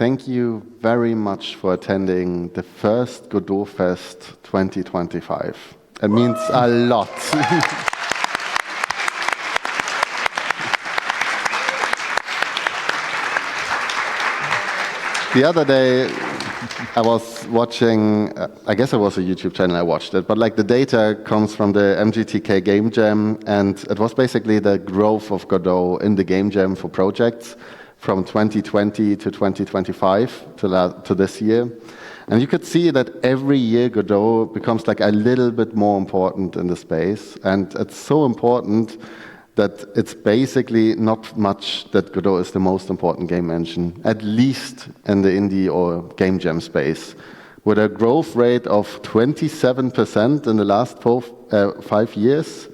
thank you very much for attending the first Godot Fest 2025. It means a lot. The other day, I was watching, I guess it was a YouTube channel, I watched it, but like the data comes from the MGTK Game Jam, and it was basically the growth of Godot in the Game Jam for projects from 2020 to 2025 to this year. And you could see that every year Godot becomes like a little bit more important in the space, and it's so important that it's basically not much that Godot is the most important game engine, at least in the indie or game jam space, with a growth rate of 27% in the last 5 years,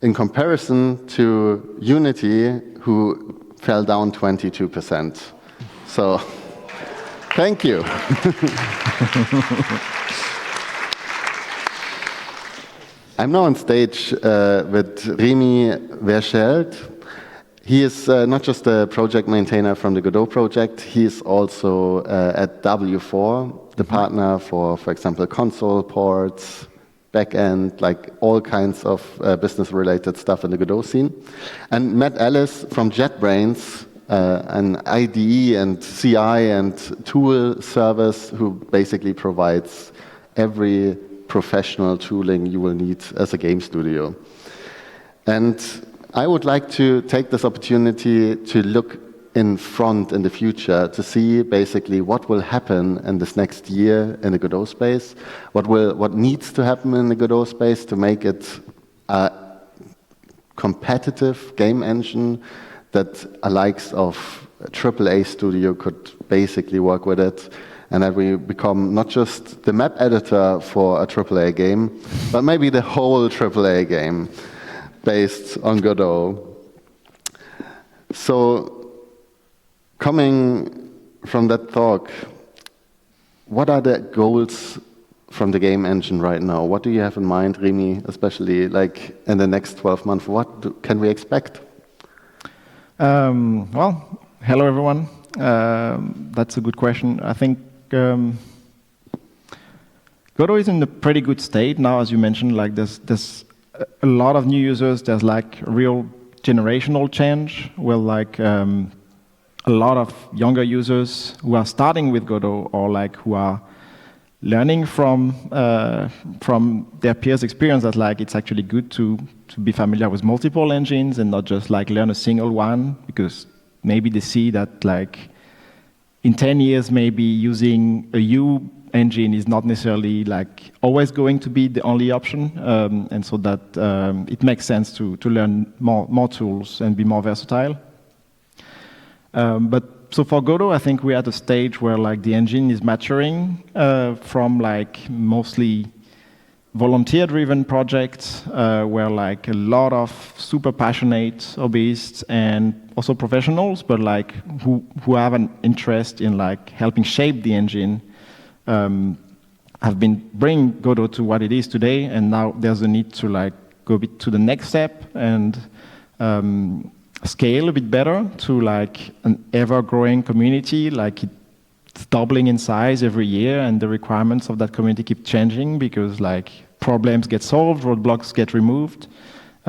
in comparison to Unity, who fell down 22%. So, thank you. I'm now on stage with Rémi Verschelde. He is not just a project maintainer from the Godot project, he is also at W4, the partner for example, console ports, backend, like all kinds of business-related stuff in the Godot scene. And met Ellis from JetBrains, an IDE and CI and tool service who basically provides every professional tooling you will need as a game studio. And I would like to take this opportunity to look in front in the future to see basically what will happen in this next year in the Godot space, what needs to happen in the Godot space to make it a competitive game engine that a likes of a AAA studio could basically work with it, and that we become not just the map editor for a AAA game, but maybe the whole AAA game based on Godot. So, coming from that talk, what are the goals from the game engine right now? What do you have in mind, Rémi, especially like in the next 12 months? What can we expect? Well, hello everyone. That's a good question. I think Godot is in a pretty good state now, as you mentioned. Like there's a lot of new users. There's like real generational change, where like a lot of younger users who are starting with Godot or like who are learning from their peers' experience that like it's actually good to be familiar with multiple engines and not just like learn a single one, because maybe they see that like in 10 years, maybe using a U engine is not necessarily like always going to be the only option, and so that it makes sense to learn more tools and be more versatile. But so for Godot, I think we're at a stage where like the engine is maturing from like mostly volunteer-driven projects, where like a lot of super passionate hobbyists and also professionals, but like who have an interest in like helping shape the engine, have been bringing Godot to what it is today, and now there's a need to like go a bit to the next step and scale a bit better to like an ever-growing community. Like it's doubling in size every year, and the requirements of that community keep changing because like problems get solved, roadblocks get removed,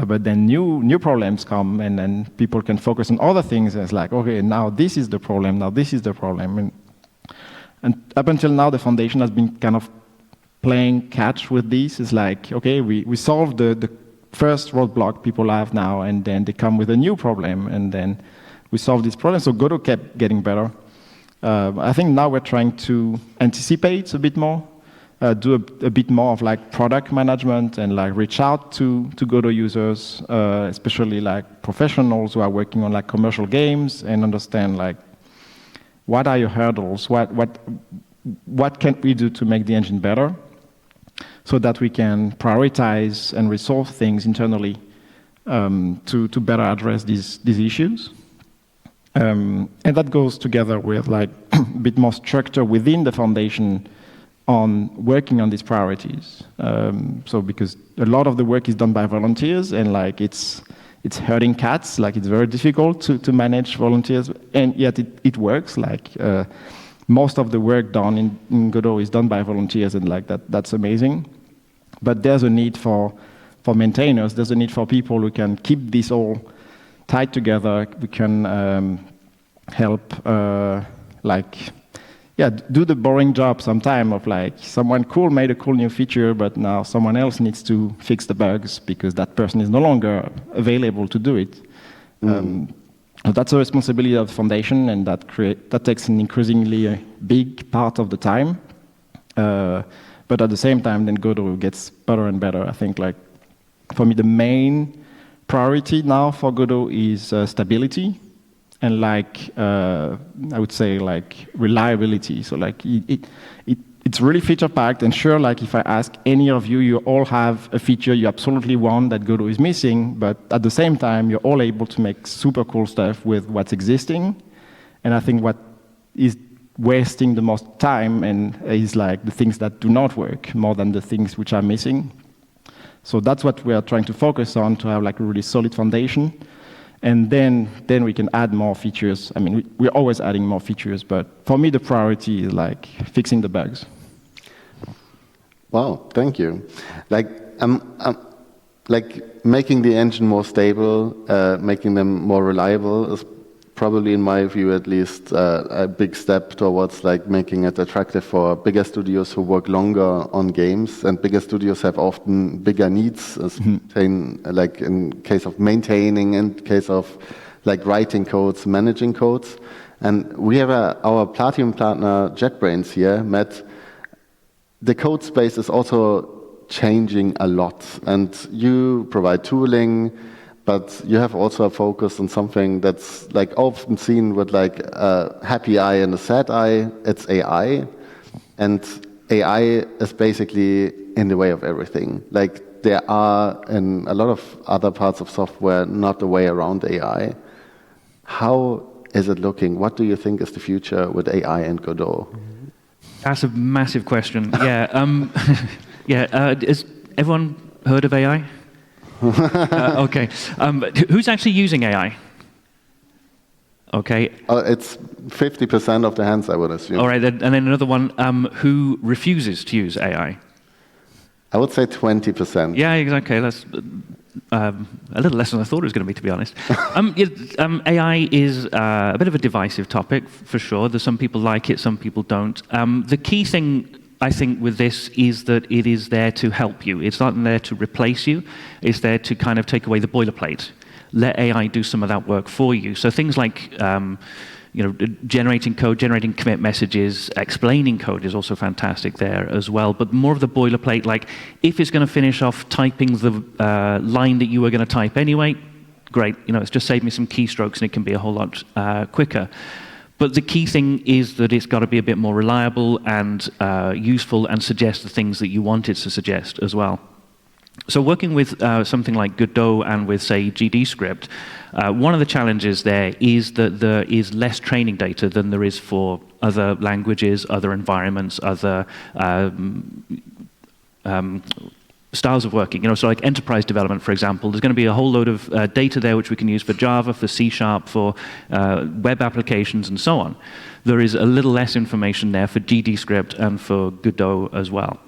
but then new problems come, and then people can focus on other things. It's like, okay, now this is the problem, now this is the problem. And up until now, the foundation has been kind of playing catch with this. It's like, okay, we solved the first roadblock people have now, and then they come with a new problem, and then we solve this problem. So Godot kept getting better. I think now we're trying to anticipate a bit more, do a bit more of like product management and like reach out to Godot users, especially like professionals who are working on like commercial games, and understand like what are your hurdles, what can we do to make the engine better, so that we can prioritize and resolve things internally to better address these issues. And that goes together with like a bit more structure within the foundation on working on these priorities. So because a lot of the work is done by volunteers, and like it's herding cats, like it's very difficult to manage volunteers, and yet it works. Like most of the work done in Godot is done by volunteers, and like that's amazing. But there's a need for maintainers. There's a need for people who can keep this all tied together. We can help, do the boring job sometime of like someone cool made a cool new feature, but now someone else needs to fix the bugs because that person is no longer available to do it. That's a responsibility of the foundation, and that takes an increasingly big part of the time. But at the same time, then Godot gets better and better. I think, like, for me, the main priority now for Godot is stability and, like, I would say, like, reliability. So, like, it's really feature-packed. And sure, like, if I ask any of you, you all have a feature you absolutely want that Godot is missing. But at the same time, you're all able to make super cool stuff with what's existing. And I think what is wasting the most time and is like the things that do not work more than the things which are missing. So that's what we are trying to focus on, to have like a really solid foundation. And then we can add more features. I mean, we're always adding more features, but for me, the priority is like fixing the bugs. Wow, thank you. Like making the engine more stable, making them more reliable is probably, in my view at least, a big step towards like making it attractive for bigger studios who work longer on games. And bigger studios have often bigger needs, like in case of maintaining, in case of like writing codes, managing codes. And we have our Platinum partner JetBrains here, Matt. The code space is also changing a lot, and you provide tooling, but you have also a focus on something that's like often seen with like a happy eye and a sad eye. It's AI, and AI is basically in the way of everything. Like there are in a lot of other parts of software not a way around AI. How is it looking? What do you think is the future with AI and Godot? That's a massive question. Yeah. Has everyone heard of AI? Okay. Who's actually using AI? Okay. It's 50% of the hands, I would assume. All right, and then another one. Who refuses to use AI? I would say 20%. Yeah, exactly. That's a little less than I thought it was going to be, to be honest. AI is a bit of a divisive topic, for sure. There's some people like it, some people don't. The key thing, I think, with this is that it is there to help you. It's not there to replace you. It's there to kind of take away the boilerplate. Let AI do some of that work for you. So things like generating code, generating commit messages, explaining code is also fantastic there as well. But more of the boilerplate, like if it's going to finish off typing the line that you were going to type anyway, great. It's just saved me some keystrokes and it can be a whole lot quicker. But the key thing is that it's got to be a bit more reliable and useful and suggest the things that you want it to suggest as well. So working with something like Godot and with, say, GDScript, one of the challenges there is that there is less training data than there is for other languages, other environments, other styles of working. So like enterprise development, for example, there's going to be a whole load of data there which we can use for Java, for C#, for web applications, and so on. There is a little less information there for GDScript and for Godot as well.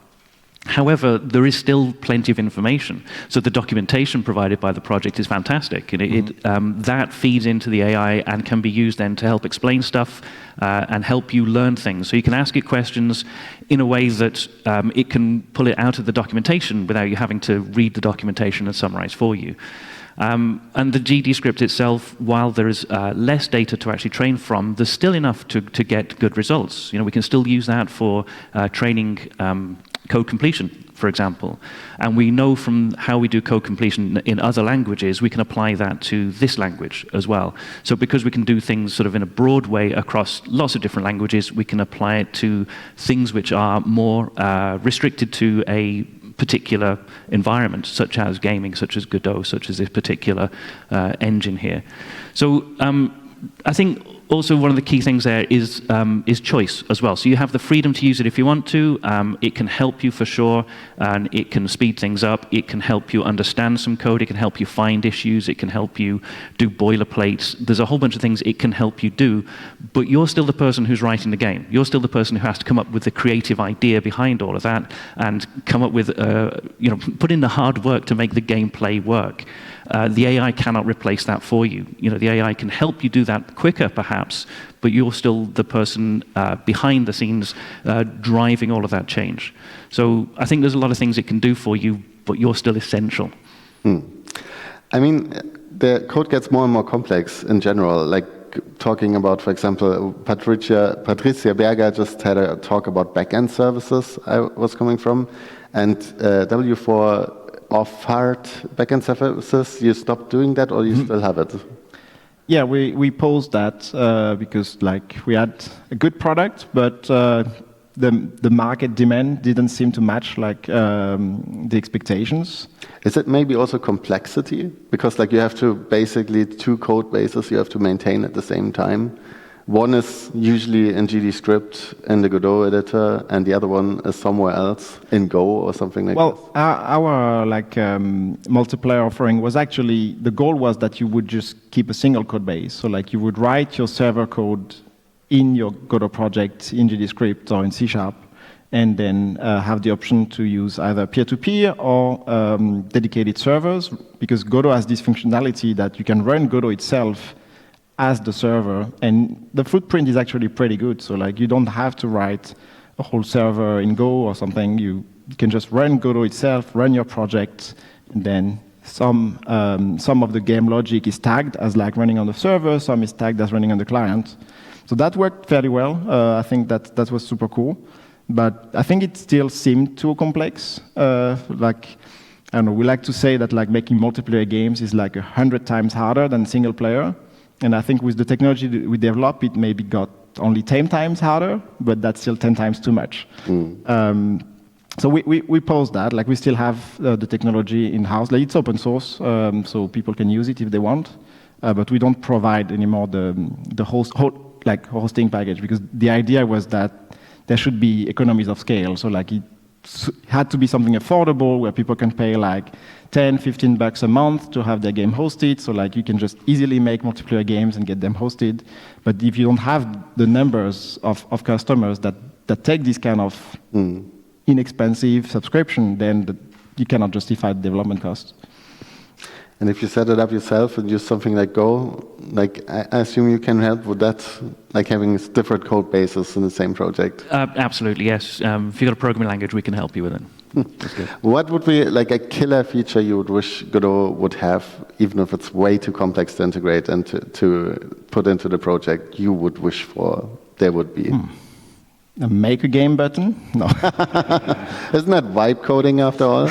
However, there is still plenty of information. So the documentation provided by the project is fantastic. And that feeds into the AI and can be used then to help explain stuff and help you learn things. So you can ask it questions in a way that it can pull it out of the documentation without you having to read the documentation and summarize for you. And the GDScript itself, while there is less data to actually train from, there's still enough to get good results. We can still use that for training code completion, for example. And we know from how we do code completion in other languages, we can apply that to this language as well. So because we can do things sort of in a broad way across lots of different languages, we can apply it to things which are more restricted to a particular environment, such as gaming, such as Godot, such as this particular engine here. So I think Also, one of the key things there is choice as well. So you have the freedom to use it if you want to. It can help you for sure, and it can speed things up. It can help you understand some code. It can help you find issues. It can help you do boilerplates. There's a whole bunch of things it can help you do, but you're still the person who's writing the game. You're still the person who has to come up with the creative idea behind all of that and come up with, put in the hard work to make the gameplay work. The AI cannot replace that for you. The AI can help you do that quicker, perhaps, but you're still the person behind the scenes driving all of that change. So I think there's a lot of things it can do for you, but you're still essential. I mean, the code gets more and more complex in general. Like talking about, for example, Patricia Berger just had a talk about backend services I was coming from, and W4 offered backend services. You stopped doing that, or you still have it? Yeah, we paused that because we had a good product, but the market demand didn't seem to match the expectations. Is it maybe also complexity? Because you have to basically 2 code bases you have to maintain at the same time. One is usually in GDScript in the Godot editor, and the other one is somewhere else in Go or something like that. Well, our multiplayer offering was actually, the goal was that you would just keep a single code base. So you would write your server code in your Godot project in GDScript or in C#, and then have the option to use either peer-to-peer or dedicated servers, because Godot has this functionality that you can run Godot itself as the server, and the footprint is actually pretty good. So you don't have to write a whole server in Go or something. You can just run Godot itself, run your project, and then some of the game logic is tagged as running on the server, some is tagged as running on the client. So that worked fairly well. I think that was super cool, but I think it still seemed too complex. I don't know, we like to say that making multiplayer games is 100 times harder than single player. And I think with the technology that we develop, it maybe got only 10 times harder, but that's still 10 times too much. So we paused that. We still have the technology in-house. It's open source, so people can use it if they want. But we don't provide anymore the hosting package, because the idea was that there should be economies of scale. So it had to be something affordable where people can pay $10-15 a month to have their game hosted. So you can just easily make multiplayer games and get them hosted. But if you don't have the numbers of customers that take this kind of inexpensive subscription, then you cannot justify the development cost. And if you set it up yourself and use something like Go, I assume you can help with that, having different code bases in the same project. Absolutely, yes. If you've got a programming language, we can help you with it. That's good. What would be a killer feature you would wish Godot would have, even if it's way too complex to integrate and to put into the project, you would wish for there would be? A make a game button? No. Isn't that vibe coding after all?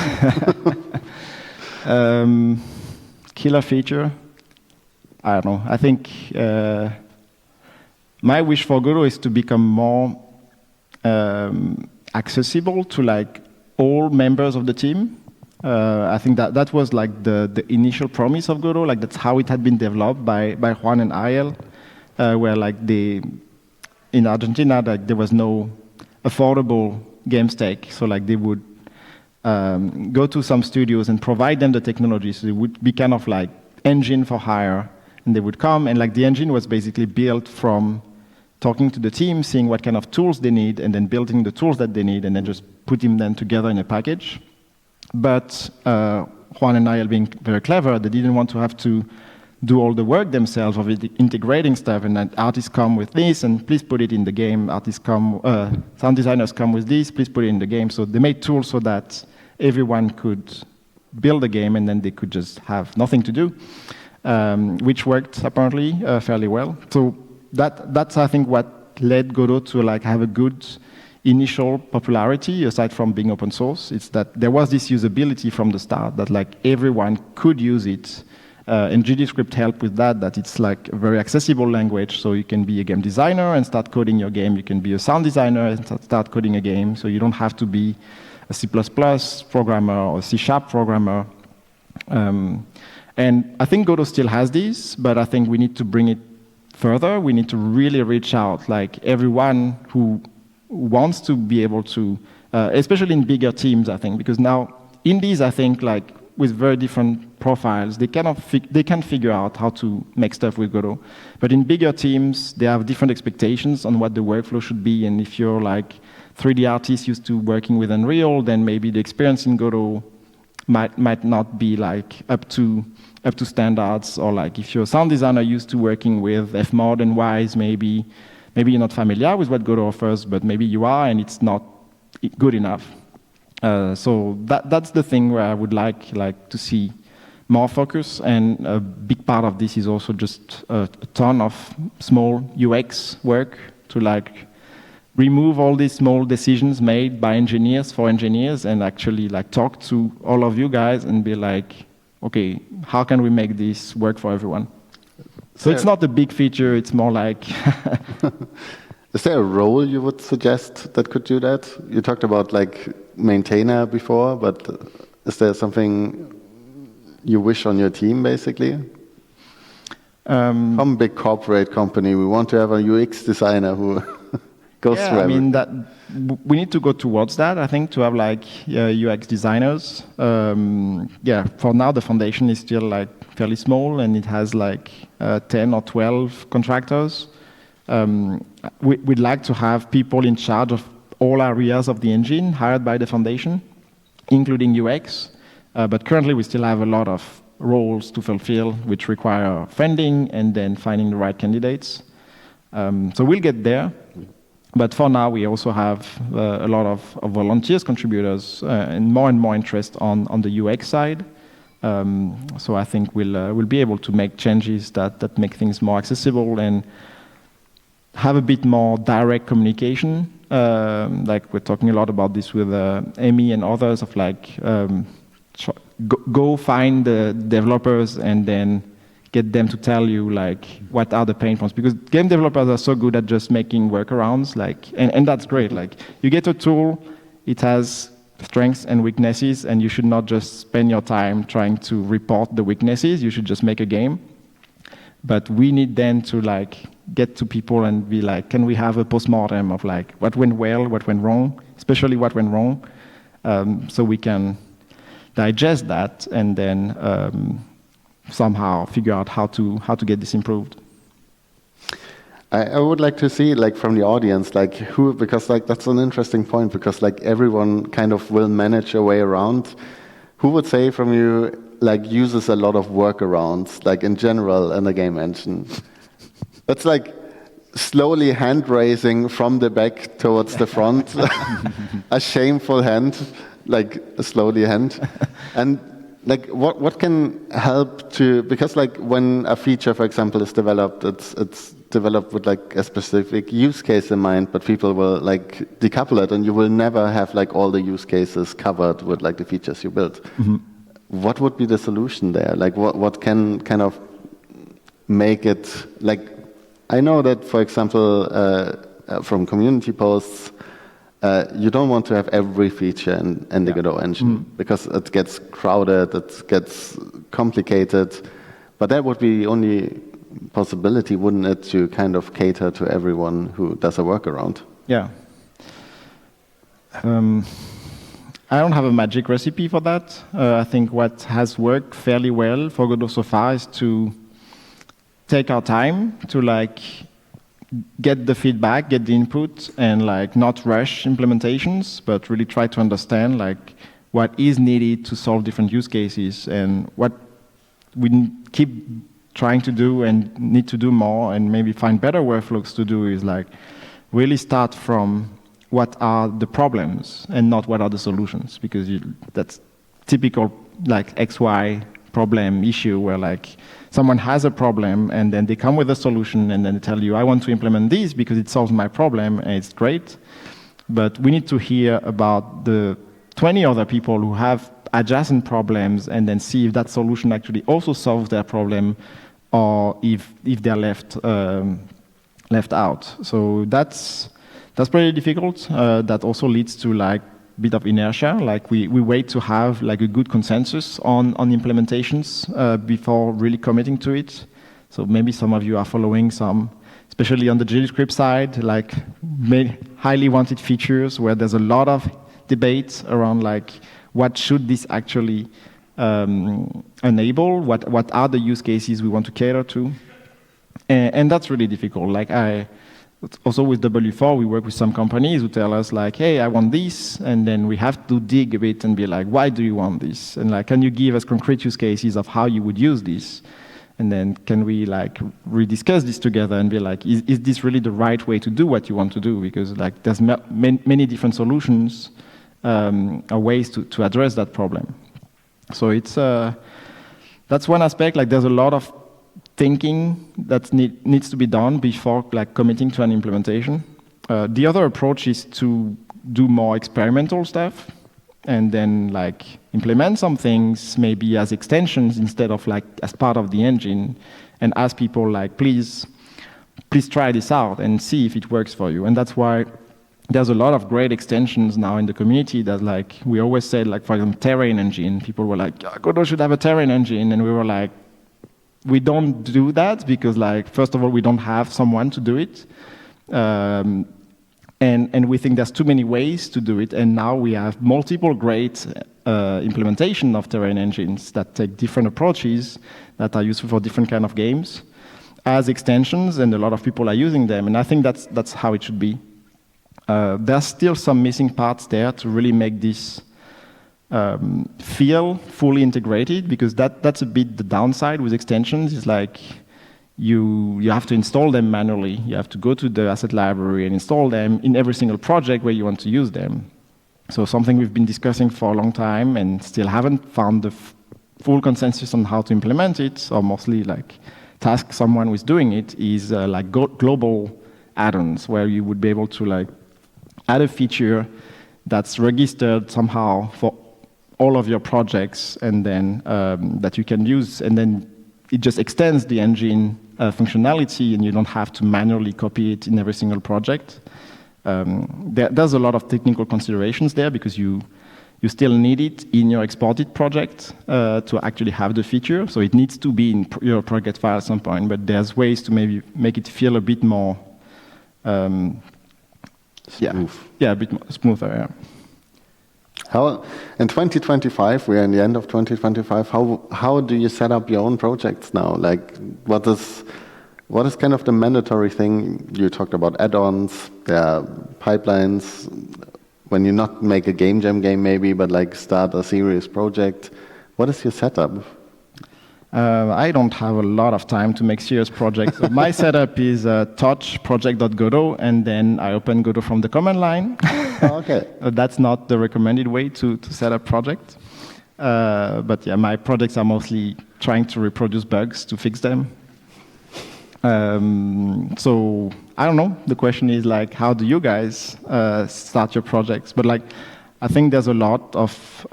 Killer feature? I don't know. I think my wish for Godot is to become more accessible to all members of the team. I think that was the initial promise of Godot. That's how it had been developed by Juan and Ariel, where in Argentina there was no affordable game stack. So they would go to some studios and provide them the technology. So it would be kind of engine for hire, and they would come, and the engine was basically built from talking to the team, seeing what kind of tools they need, and then building the tools that they need, and then just putting them together in a package. But Juan and Ariel, being very clever, they didn't want to have to do all the work themselves of integrating stuff, and then artists come with this, and please put it in the game. Sound designers come with this, please put it in the game. So they made tools so that everyone could build a game, and then they could just have nothing to do, which worked apparently fairly well. So that's I think what led Godot to have a good initial popularity, aside from being open source. It's that there was this usability from the start, that everyone could use it. And GDScript helped with that it's a very accessible language, so you can be a game designer and start coding your game. You can be a sound designer and start coding a game, so you don't have to be a C++ programmer or C# programmer. And I think Godot still has this, but I think we need to bring it further, we need to really reach out, like everyone who wants to be able to, especially in bigger teams, I think, because now indies, I think, like with very different profiles, they can figure out how to make stuff with Godot. But in bigger teams, they have different expectations on what the workflow should be. And if you're like 3D artist used to working with Unreal, then maybe the experience in Godot might not be like up to standards. Or like if you're a sound designer used to working with Fmod and Wise, maybe you're not familiar with what Godot offers, but maybe you are, and it's not good enough. So that's the thing where I would like to see more focus, and a big part of this is also just a ton of small UX work to like remove all these small decisions made by engineers for engineers, and actually like talk to all of you guys and be like, okay, how can we make this work for everyone? So it's not a big feature, it's more like... Is there a role you would suggest that could do that? You talked about like maintainer before, but is there something you wish on your team, basically? Some big corporate company, we want to have a UX designer who goes through everything. I mean, we need to go towards that, I think, to have like UX designers. For now, the foundation is still like fairly small, and it has like 10 or 12 contractors. We'd like to have people in charge of all areas of the engine hired by the foundation, including UX. But currently, we still have a lot of roles to fulfill, which require funding and then finding the right candidates. So we'll get there. But for now, we also have a lot of volunteers, contributors, and more interest on the UX side. So I think we'll be able to make changes that make things more accessible and have a bit more direct communication. Like we're talking a lot about this with Amy and others, of like go find the developers and then get them to tell you like what are the pain points, because game developers are so good at just making workarounds, like and that's great. Like you get a tool, it has strengths and weaknesses, and you should not just spend your time trying to report the weaknesses. You should just make a game. But we need then to like get to people and be like, can we have a postmortem of like what went well, what went wrong, especially what went wrong, so we can digest that and then somehow figure out how to get this improved. I would like to see like from the audience, like who, because like that's an interesting point, because like everyone kind of will manage a way around. Who would say from you like uses a lot of workarounds, like in general in the game engine? That's like slowly hand raising from the back towards the front, a shameful hand, like a slowly hand. And like what can help to, because like when a feature, for example, is developed, it's developed with like a specific use case in mind, but people will like decouple it, and you will never have like all the use cases covered with like the features you built. Mm-hmm. What would be the solution there? Like what can kind of make it, like, I know that, for example, from community posts, you don't want to have every feature in the Godot engine, because it gets crowded, it gets complicated, but that would be the only possibility, wouldn't it, to kind of cater to everyone who does a workaround? Yeah. I don't have a magic recipe for that. I think what has worked fairly well for Godot so far is to take our time to like get the feedback, get the input, and like not rush implementations, but really try to understand like what is needed to solve different use cases, and what we keep trying to do and need to do more, and maybe find better workflows to do, is like really start from what are the problems and not what are the solutions, because that's typical like XY problem issue where like someone has a problem and then they come with a solution and then they tell you, I want to implement this because it solves my problem, and it's great. But we need to hear about the 20 other people who have adjacent problems and then see if that solution actually also solves their problem, or if they're left out. So that's pretty difficult. That also leads to like a bit of inertia. Like we wait to have like a good consensus on implementations before really committing to it. So maybe some of you are following some, especially on the JavaScript side, like highly wanted features where there's a lot of debates around like what should this actually enable, what are the use cases we want to cater to, and that's really difficult. Like also with W4, we work with some companies who tell us like, hey, I want this, and then we have to dig a bit and be like, why do you want this? And like, can you give us concrete use cases of how you would use this? And then can we like rediscuss this together and be like, is this really the right way to do what you want to do? Because like there's many different solutions or ways to address that problem. So it's that's one aspect. Like there's a lot of thinking that needs to be done before like committing to an implementation. The other approach is to do more experimental stuff and then like implement some things maybe as extensions instead of like as part of the engine, and ask people like, please try this out and see if it works for you. And that's why there's a lot of great extensions now in the community that like we always said, like for example terrain engine. People were like, Godot should have a terrain engine, and we were like, we don't do that because like first of all we don't have someone to do it. And we think there's too many ways to do it, and now we have multiple great implementation of terrain engines that take different approaches that are useful for different kind of games as extensions, and a lot of people are using them, and I think that's how it should be. There's still some missing parts there to really make this feel fully integrated, because that's a bit the downside with extensions. Is like you have to install them manually. You have to go to the asset library and install them in every single project where you want to use them. So something we've been discussing for a long time and still haven't found the full consensus on how to implement it, or mostly like task someone who's doing it, is like global add-ons, where you would be able to like add a feature that's registered somehow for all of your projects, and then that you can use, and then it just extends the engine functionality, and you don't have to manually copy it in every single project. There's a lot of technical considerations there, because you still need it in your exported project to actually have the feature. So it needs to be in your project file at some point, but there's ways to maybe make it feel a bit more smooth. Yeah, a bit more smoother. Yeah. How in 2025, we're in the end of 2025. How do you set up your own projects now? Like, what is kind of the mandatory thing? You talked about add-ons, there are pipelines. When you not make a game jam game, maybe, but like start a serious project. What is your setup? I don't have a lot of time to make serious projects. So my setup is touch project.godot, and then I open Godot from the command line. Okay. That's not the recommended way to set up projects. But yeah, my projects are mostly trying to reproduce bugs to fix them. So I don't know. The question is like, how do you guys start your projects? But like, I think there's a lot of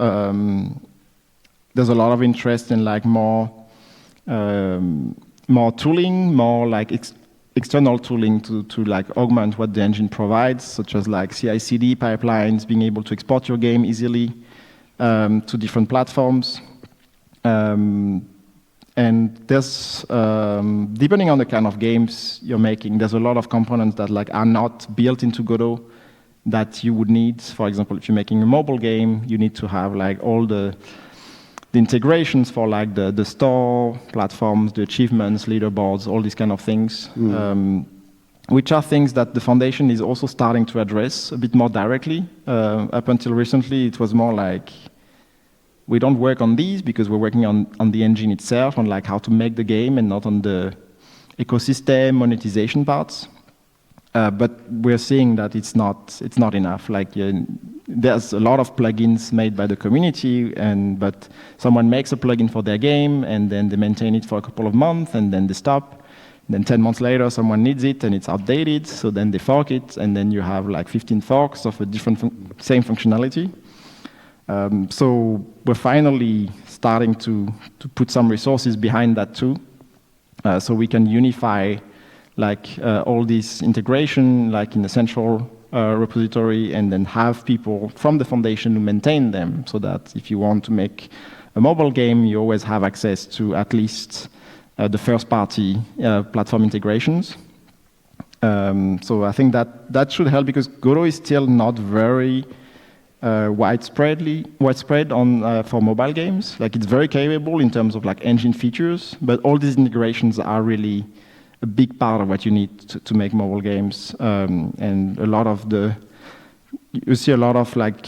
interest in like more tooling, more like external tooling to like augment what the engine provides, such as like CI/CD pipelines, being able to export your game easily to different platforms. And there's, depending on the kind of games you're making, there's a lot of components that like are not built into Godot that you would need. For example, if you're making a mobile game, you need to have like all the integrations for like the store platforms, the achievements, leaderboards, all these kind of things, which are things that the foundation is also starting to address a bit more directly. Up until recently, it was more like, we don't work on these because we're working on the engine itself, on like how to make the game, and not on the ecosystem monetization parts. But we're seeing that it's not enough. Like there's a lot of plugins made by the community, but someone makes a plugin for their game, and then they maintain it for a couple of months, and then they stop. Then 10 months later, someone needs it, and it's outdated, so then they fork it, and then you have like 15 forks of a different same functionality. So we're finally starting to put some resources behind that too, so we can unify like all this integration like in a central repository, and then have people from the foundation who maintain them, so that if you want to make a mobile game, you always have access to at least the first-party platform integrations. So I think that should help because Godot is still not very widespread on for mobile games. Like it's very capable in terms of like engine features, but all these integrations are really a big part of what you need to make mobile games. And you see a lot of like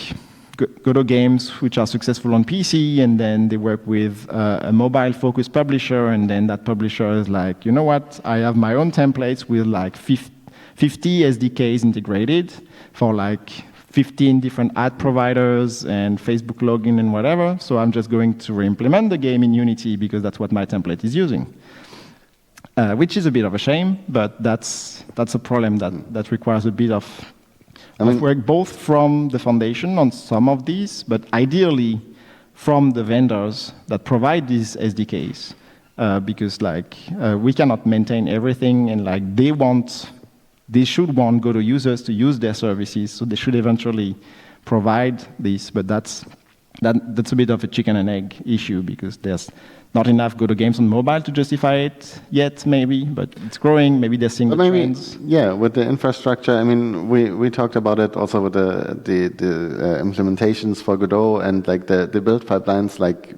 Godot games which are successful on PC, and then they work with a mobile-focused publisher, and then that publisher is like, you know what, I have my own templates with like 50 SDKs integrated for like 15 different ad providers and Facebook login and whatever, so I'm just going to re-implement the game in Unity because that's what my template is using. Which is a bit of a shame, but that's a problem that requires a bit of work both from the foundation on some of these, but ideally from the vendors that provide these SDKs, because like we cannot maintain everything, and like they should want Godot users to use their services, so they should eventually provide this, but that's a bit of a chicken and egg issue because there's not enough Godot games on mobile to justify it yet, maybe, but it's growing. Maybe they're seeing the trends. Yeah, with the infrastructure, I mean, we talked about it also with the implementations for Godot and like the build pipelines. Like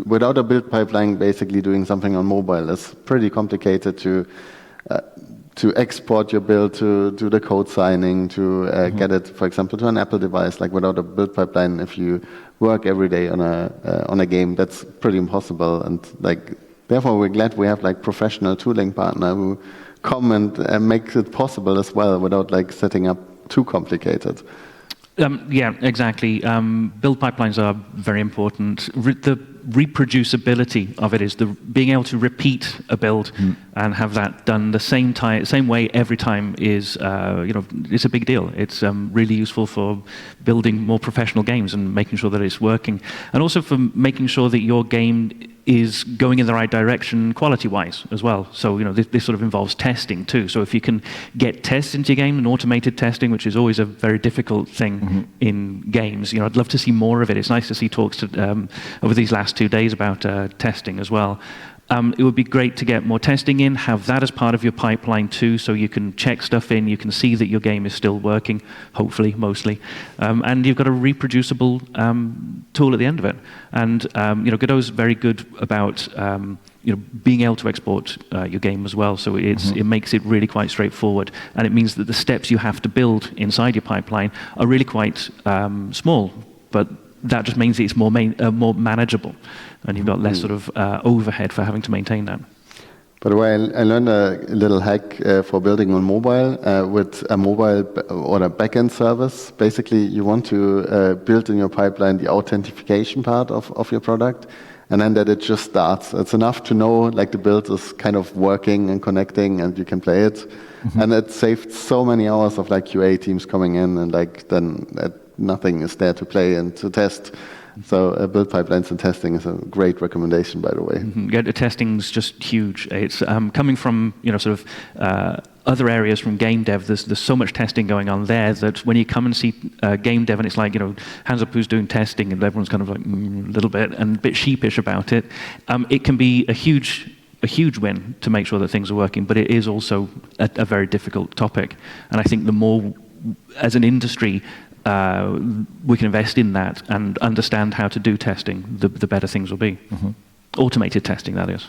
without a build pipeline, basically doing something on mobile is pretty complicated to export your build, to do the code signing, to get it, for example, to an Apple device. Like without a build pipeline, if you work every day on a game, that's pretty impossible. And like therefore, we're glad we have like professional tooling partner who come and make it possible as well without like setting up too complicated. Yeah, exactly. Build pipelines are very important. The reproducibility of it is being able to repeat a build and have that done the same way every time is, it's a big deal. It's really useful for building more professional games and making sure that it's working, and also for making sure that your game is going in the right direction quality-wise as well. So this sort of involves testing too. So if you can get tests into your game and automated testing, which is always a very difficult thing in games, I'd love to see more of it. It's nice to see talks over these last 2 days about testing as well. It would be great to get more testing in, have that as part of your pipeline too, so you can check stuff in, you can see that your game is still working, hopefully, mostly, and you've got a reproducible tool at the end of it. And Godot's very good about being able to export your game as well, so it makes it really quite straightforward, and it means that the steps you have to build inside your pipeline are really quite small, but that just means it's more manageable, and you've got less sort of overhead for having to maintain that. By the way, I learned a little hack for building on mobile with a mobile or a backend service. Basically, you want to build in your pipeline the authentication part of your product, and then that it just starts. It's enough to know like the build is kind of working and connecting, and you can play it. And it saved so many hours of like QA teams coming in, and like then nothing is there to play and to test. So build pipelines and testing is a great recommendation, by the way. Yeah, the testing's just huge. It's coming from sort of other areas from game dev. There's so much testing going on there that when you come and see game dev, and it's like hands up who's doing testing, and everyone's kind of like a little bit and a bit sheepish about it. It can be a huge win to make sure that things are working, but it is also a very difficult topic. And I think the more, as an industry, we can invest in that and understand how to do testing, the better things will be. Automated testing, that is.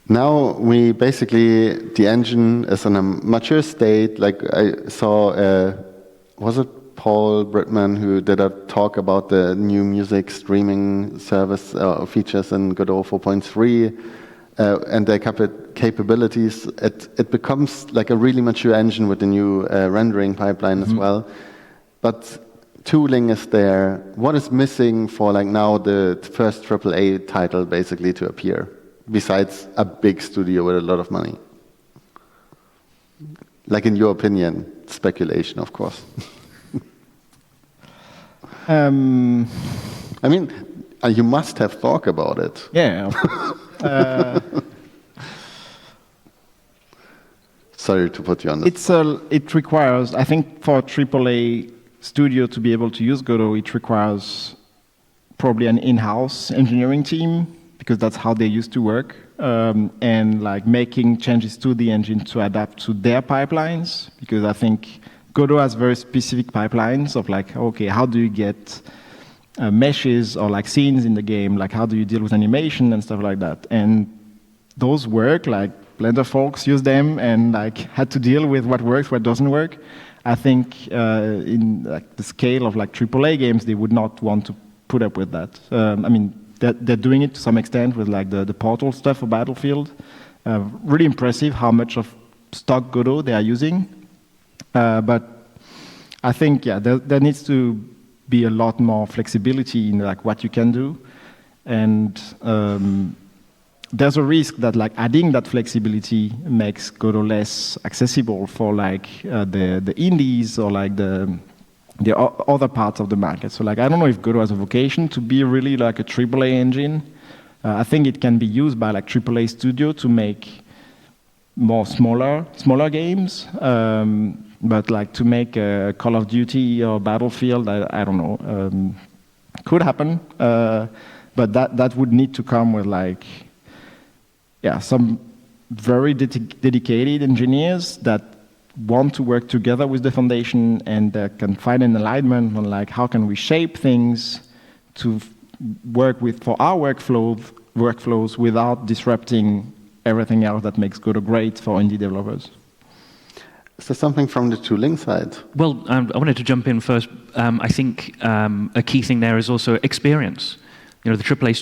Now the engine is in a mature state. Like I saw, was it Paul Brittman who did a talk about the new music streaming service features in Godot 4.3 and their capabilities. It becomes like a really mature engine with the new rendering pipeline as well. But tooling is there. What is missing for like now the first AAA title basically to appear, besides a big studio with a lot of money? Like in your opinion, speculation, of course. I mean, you must have thought about it. Yeah, of course. Sorry to put you on the It requires, I think, for a AAA studio to be able to use Godot, it requires probably an in-house engineering team because that's how they used to work, and like making changes to the engine to adapt to their pipelines, because I think Godot has very specific pipelines of like, okay, how do you get meshes or like scenes in the game, like how do you deal with animation and stuff like that, and those work, like Blender folks use them and like had to deal with what works, what doesn't work. I think in like the scale of like AAA games, they would not want to put up with that. I mean, they're doing it to some extent with like the Portal stuff for Battlefield. Really impressive how much of stock Godot they are using. But I think, yeah, there needs to be a lot more flexibility in like what you can do. And there's a risk that like adding that flexibility makes Godot less accessible for like the indies or like the other parts of the market. So like I don't know if Godot has a vocation to be really like a AAA engine. I think it can be used by like AAA studio to make more smaller games. But like to make a Call of Duty or Battlefield, I don't know. Could happen, but that would need to come with like, yeah, some very dedicated engineers that want to work together with the foundation and can find an alignment on like how can we shape things to work with for our workflows without disrupting everything else that makes Godot great for indie developers. Is there something from the tooling side? Well, I wanted to jump in first. I think a key thing there is also experience. You know, the AAA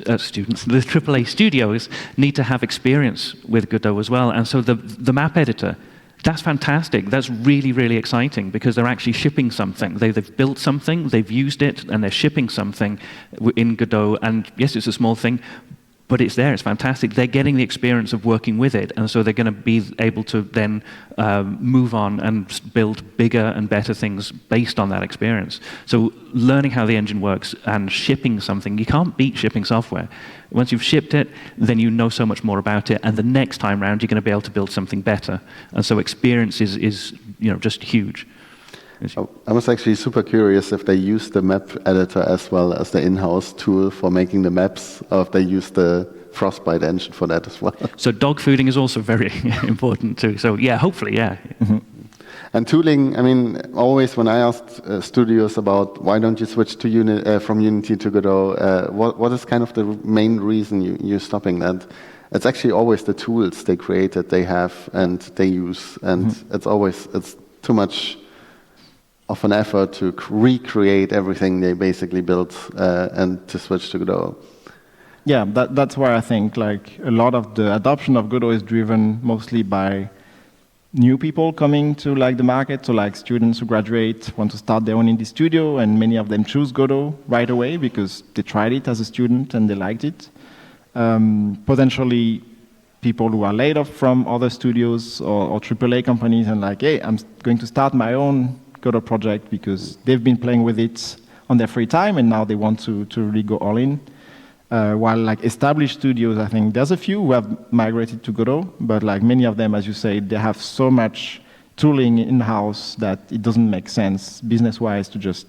the AAA studios need to have experience with Godot as well. And so the map editor, that's fantastic. That's really, really exciting because they're actually shipping something. They've built something, they've used it, and they're shipping something in Godot. And yes, it's a small thing, but it's there, it's fantastic. They're getting the experience of working with it, and so they're going to be able to then move on and build bigger and better things based on that experience. So learning how the engine works and shipping something, you can't beat shipping software. Once you've shipped it, then you know so much more about it, and the next time round, you're going to be able to build something better. And so experience is just huge. I was actually super curious if they use the map editor as well as the in-house tool for making the maps, or if they use the Frostbite engine for that as well. So dog fooding is also very important too. So yeah, hopefully, yeah. Mm-hmm. And tooling, I mean, always when I asked studios about why don't you switch to from Unity to Godot, what is kind of the main reason you're stopping that? It's actually always the tools they created, they have, and they use, and it's too much of an effort to recreate everything they basically built and to switch to Godot. Yeah, that's why I think like a lot of the adoption of Godot is driven mostly by new people coming to like the market. So like students who graduate want to start their own indie studio, and many of them choose Godot right away because they tried it as a student and they liked it. Potentially people who are laid off from other studios or AAA companies and like, hey, I'm going to start my own Godot project because they've been playing with it on their free time and now they want to really go all in. While like established studios, I think there's a few who have migrated to Godot, but like many of them, as you say, they have so much tooling in-house that it doesn't make sense business-wise to just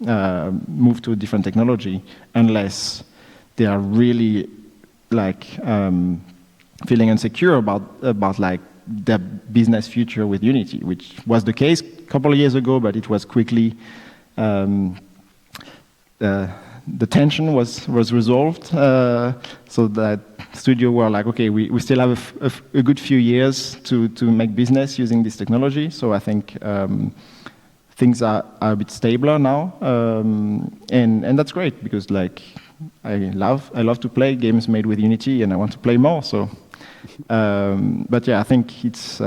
move to a different technology unless they are really like feeling insecure about like their business future with Unity, which was the case a couple of years ago, but it was quickly the tension was resolved, so that studio were like, okay, we still have a good few years to make business using this technology. So I think things are a bit stabler now, and that's great because like I love to play games made with Unity, and I want to play more. So, but yeah, I think it's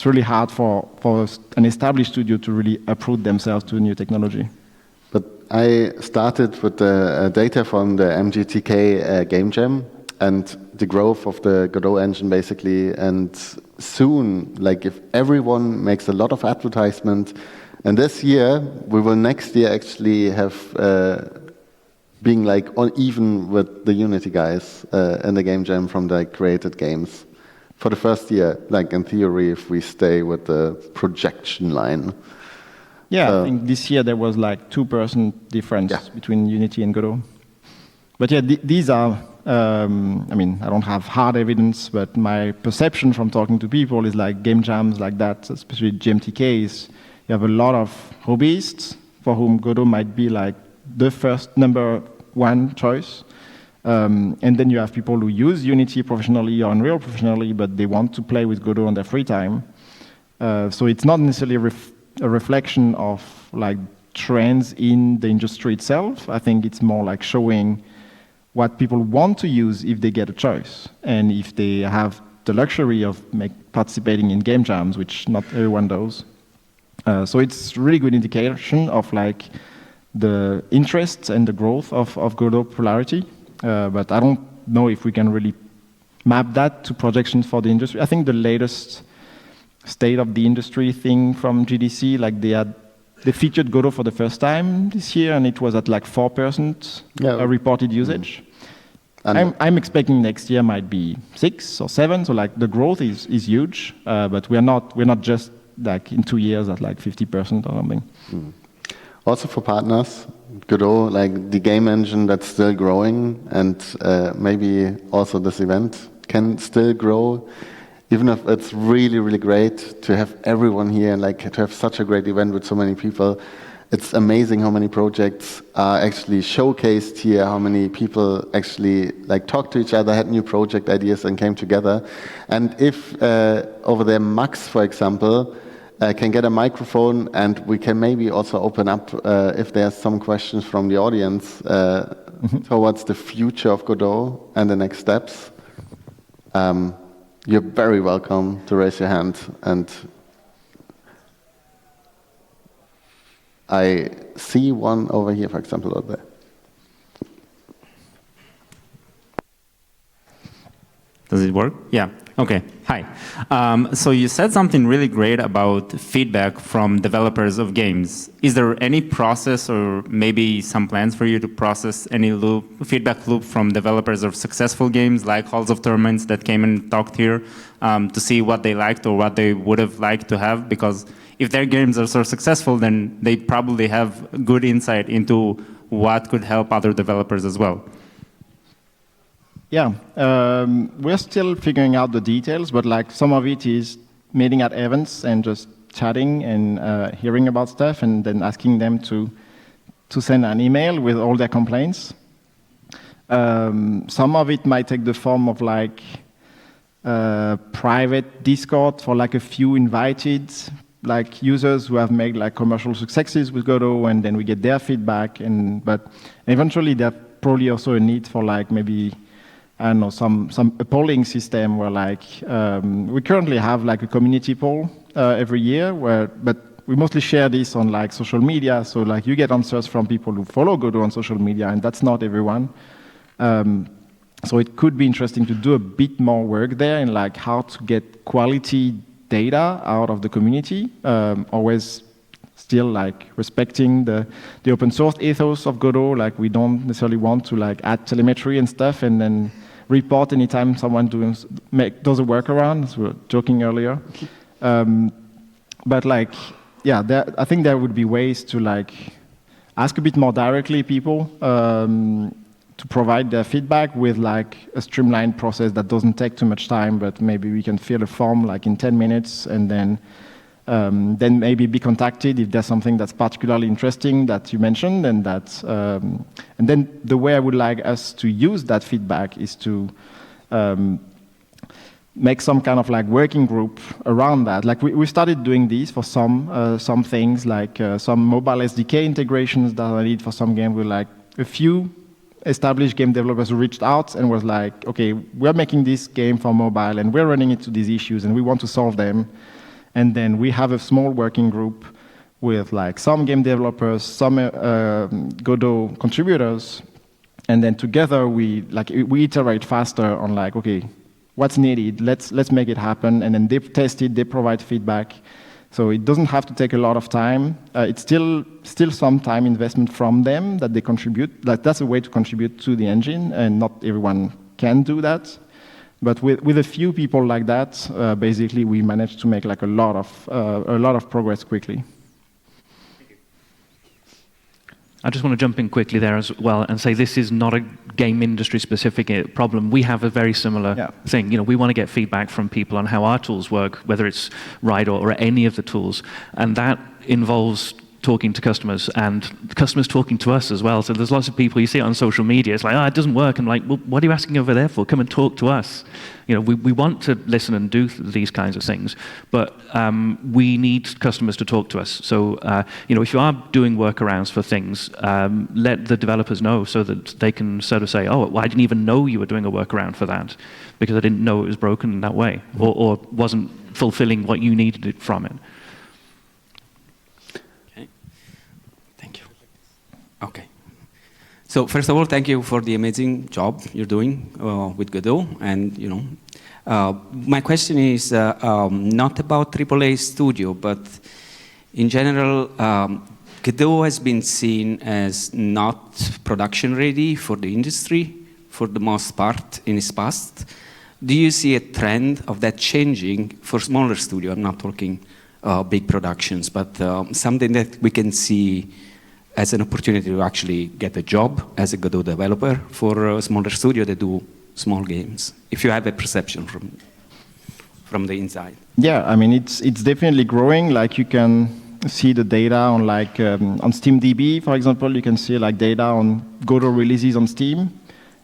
really hard for an established studio to really uproot themselves to a new technology. But I started with the data from the MGTK Game Jam and the growth of the Godot engine basically, and soon, like if everyone makes a lot of advertisement, and this year, we will next year actually have being like on even with the Unity guys in the Game Jam from the created games for the first year, like in theory, if we stay with the projection line. Yeah, I think this year there was like 2% difference between Unity and Godot. But yeah, these are I mean, I don't have hard evidence, but my perception from talking to people is like game jams like that, especially GMTKs, you have a lot of hobbyists for whom Godot might be like the first number one choice. And then you have people who use Unity professionally or Unreal professionally, but they want to play with Godot on their free time. So it's not necessarily a reflection of like trends in the industry itself. I think it's more like showing what people want to use if they get a choice, and if they have the luxury of participating in game jams, which not everyone does. So it's really good indication of like the interest and the growth of Godot popularity. But I don't know if we can really map that to projections for the industry. I think the latest state of the industry thing from GDC, like they featured Godot for the first time this year, and it was at like 4% reported usage. I'm expecting next year might be 6 or 7, so like the growth is huge, but we're not just like in 2 years at like 50% or something. Also for partners, Godot, like the game engine that's still growing, and maybe also this event can still grow, even if it's really, really great to have everyone here and like to have such a great event with so many people. It's amazing how many projects are actually showcased here, how many people actually like talked to each other, had new project ideas and came together. And if over there Max, for example, can get a microphone, and we can maybe also open up if there's some questions from the audience towards the future of Godot and the next steps. You're very welcome to raise your hand, and I see one over here, for example, over there. Does it work? Yeah. Okay. Hi. So you said something really great about feedback from developers of games. Is there any process or maybe some plans for you to process any feedback loop from developers of successful games like Halls of Torments that came and talked here to see what they liked or what they would have liked to have? Because if their games are so successful, then they probably have good insight into what could help other developers as well. Yeah, we're still figuring out the details, but like some of it is meeting at events and just chatting and hearing about stuff, and then asking them to send an email with all their complaints. Some of it might take the form of like private Discord for like a few invited like users who have made like commercial successes with Godot, and then we get their feedback. But eventually there's probably also a need for like maybe, I don't know, some polling system where like we currently have like a community poll every year but we mostly share this on like social media, so like you get answers from people who follow Godot on social media, and that's not everyone. So it could be interesting to do a bit more work there in like how to get quality data out of the community, always still like respecting the open source ethos of Godot. Like we don't necessarily want to like add telemetry and stuff and then report anytime someone does a workaround, as we were joking earlier. But like, yeah, I think there would be ways to like ask a bit more directly people to provide their feedback with like a streamlined process that doesn't take too much time, but maybe we can fill a form like in 10 minutes and then maybe be contacted if there's something that's particularly interesting that you mentioned, and then the way I would like us to use that feedback is to make some kind of like working group around that. Like we started doing this for some things, like some mobile SDK integrations that I need for some game with like a few established game developers who reached out and was like, okay, we're making this game for mobile and we're running into these issues and we want to solve them. And then we have a small working group with like some game developers, some Godot contributors, and then together we iterate faster on like, okay, what's needed? Let's make it happen. And then they test it, they provide feedback. So it doesn't have to take a lot of time. It's still some time investment from them that they contribute. Like that's a way to contribute to the engine, and not everyone can do that. But with a few people like that, basically we managed to make like a lot of progress quickly. I just want to jump in quickly there as well and say this is not a game industry specific problem. We have a very similar thing. We want to get feedback from people on how our tools work, whether it's RIDE or any of the tools, and that involves talking to customers and customers talking to us as well. So there's lots of people, you see it on social media, it's like, it doesn't work. I'm like, well, what are you asking over there for? Come and talk to us. We want to listen and do these kinds of things, but we need customers to talk to us. So, if you are doing workarounds for things, let the developers know so that they can sort of say, oh, well, I didn't even know you were doing a workaround for that because I didn't know it was broken in that way or wasn't fulfilling what you needed from it. Okay. So first of all, thank you for the amazing job you're doing with Godot. And my question is not about AAA studio, but in general, Godot has been seen as not production ready for the industry for the most part in its past. Do you see a trend of that changing for smaller studio? I'm not talking big productions, but something that we can see as an opportunity to actually get a job as a Godot developer for a smaller studio that do small games, if you have a perception from the inside. Yeah, I mean, it's definitely growing. Like you can see the data on on SteamDB, for example, you can see data on Godot releases on Steam,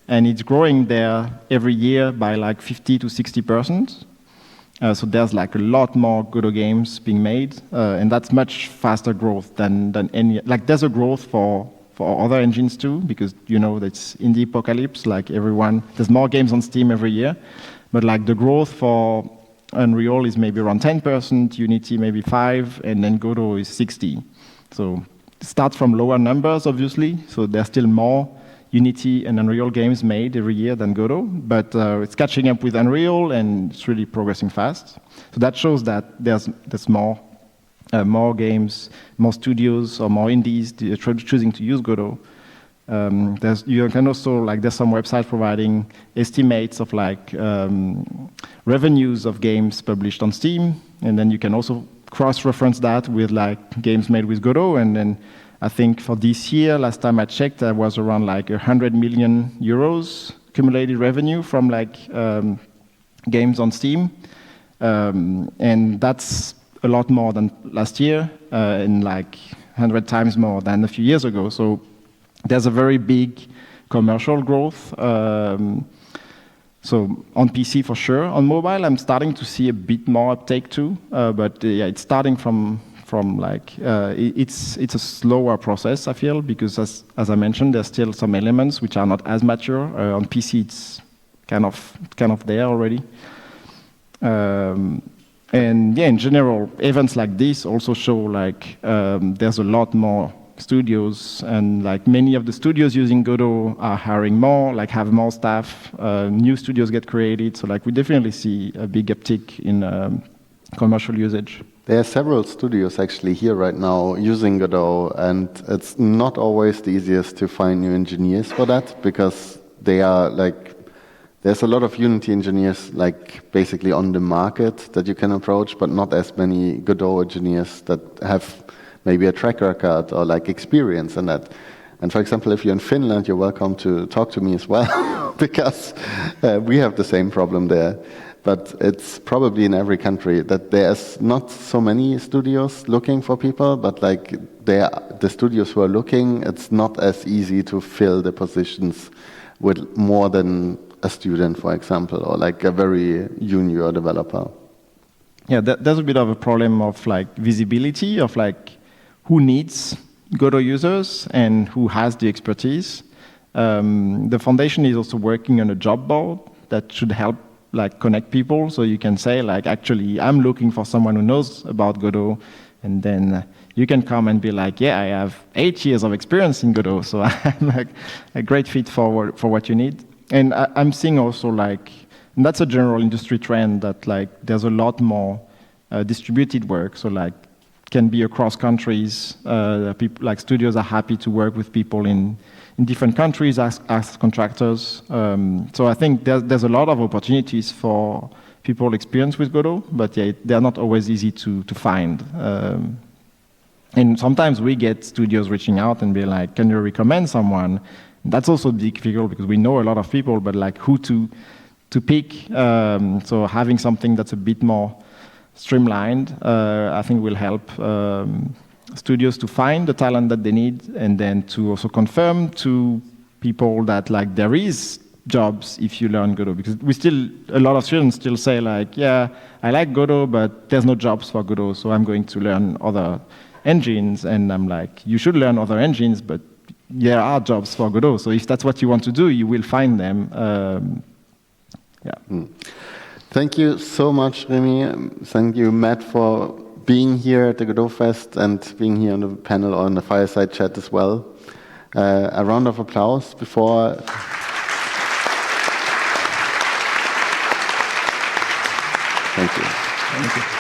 and it's growing there every year by 50 to 60%. So there's a lot more Godot games being made, and that's much faster growth than any. There's a growth for other engines too, because that's indie apocalypse. There's more games on Steam every year, but the growth for Unreal is maybe around 10%, Unity maybe 5%, and then Godot is 60%. So it starts from lower numbers, obviously. So there's still more Unity and Unreal games made every year than Godot, but it's catching up with Unreal and it's really progressing fast. So that shows that there's more games, more studios or more indies choosing to use Godot. You can also there's some websites providing estimates of revenues of games published on Steam, and then you can also cross-reference that with games made with Godot, and then I think for this year, last time I checked, there was around 100 million euros accumulated revenue from games on Steam, and that's a lot more than last year, and 100 times more than a few years ago. So there's a very big commercial growth. So on PC for sure. On mobile, I'm starting to see a bit more uptake too, but it's starting from it's a slower process, I feel, because as I mentioned, there's still some elements which are not as mature. On PC, it's kind of there already. And in general, events like this also show there's a lot more studios, and many of the studios using Godot are hiring more, have more staff. New studios get created, so we definitely see a big uptick in commercial usage. There are several studios actually here right now using Godot, and it's not always the easiest to find new engineers for that, because they are there's a lot of Unity engineers basically on the market that you can approach, but not as many Godot engineers that have maybe a track record or experience in that. And for example, if you're in Finland, you're welcome to talk to me as well, because we have the same problem there. But it's probably in every country that there's not so many studios looking for people, but the studios who are looking, it's not as easy to fill the positions with more than a student, for example, or a very junior developer. Yeah, there's a bit of a problem of visibility of who needs Godot users and who has the expertise. The foundation is also working on a job board that should help connect people, so you can say actually I'm looking for someone who knows about Godot, and then you can come and be yeah, I have 8 years of experience in Godot, so I'm a great fit for what you need. And I'm seeing also and that's a general industry trend that there's a lot more distributed work, so can be across countries. People studios are happy to work with people in different countries as contractors. So I think there's a lot of opportunities for people experienced with Godot, but they're not always easy to find. And sometimes we get studios reaching out and be like, can you recommend someone? That's also difficult because we know a lot of people, but like who to pick. So having something that's a bit more streamlined, I think will help studios to find the talent that they need, and then to also confirm to people that like there is jobs if you learn Godot, because a lot of students still say like, yeah, I like Godot, but there's no jobs for Godot, so I'm going to learn other engines. And I'm like, you should learn other engines, but there are jobs for Godot. So if that's what you want to do, you will find them. Thank you so much, Rémi. Thank you, Matt, for being here at the Godot Fest and being here on the panel or on the Fireside chat as well. A round of applause before... Thank you. Thank you.